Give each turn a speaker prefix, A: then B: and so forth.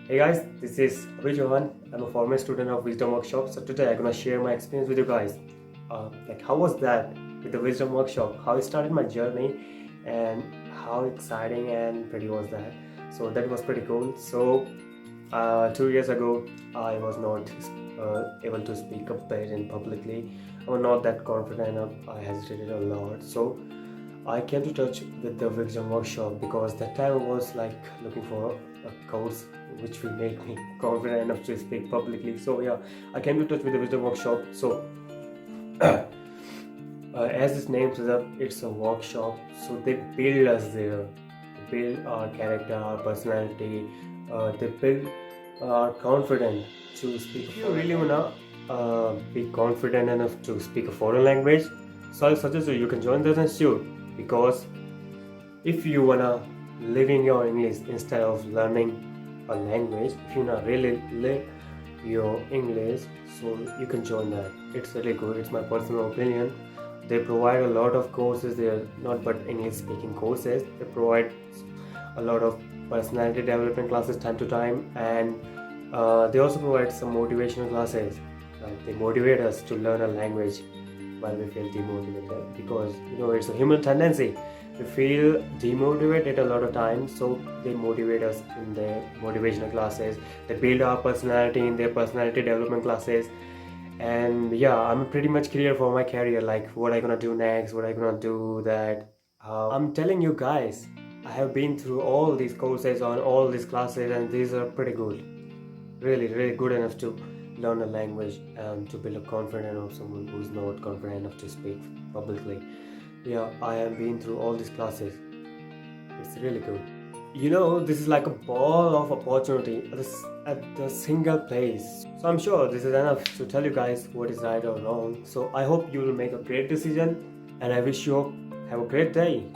A: Hey guys, this is Abhishek Chauhan. I'm a former student of Wisdom Workshop. So today I'm gonna share my experience with you guys. How was that with the Wisdom Workshop? How it started my journey, and how exciting and pretty was that? So that was pretty cool. So 2 years ago, I was not able to speak a bit in publicly. I was not that confident enough. I hesitated a lot. So I came to touch with the Wisdom Workshop because that time I was like looking for a course which will make me confident enough to speak publicly. So yeah, I came to touch with the Wisdom Workshop. So as its name says, it's a workshop. So they build us there, they build our character, our personality. They build our confidence to speak. If you really wanna be confident enough to speak a foreign language, so I suggest you can join this institute because if you wanna live in your English instead of learning a language, if you wanna really live your English, so you can join that. It's really good. It's my personal opinion. They provide a lot of courses. They are not but English speaking courses. They provide a lot of personality development classes time to time, and they also provide some motivational classes. They motivate us to learn a language while we feel demotivated, because it's a human tendency. We feel demotivated a lot of times, so they motivate us in their motivational classes. They build our personality in their personality development classes. And yeah, I'm pretty much clear for my career, like what I gonna do next, what I gonna do that. I'm telling you guys, I have been through all these courses on all these classes, and these are pretty good, really good enough to learn a language and to build a confidence of someone who is not confident enough to speak publicly. Yeah, I have been through all these classes. It's really good. This is like a ball of opportunity at the single place. So I'm sure this is enough to tell you guys what is right or wrong. So I hope you will make a great decision, and I wish you have a great day.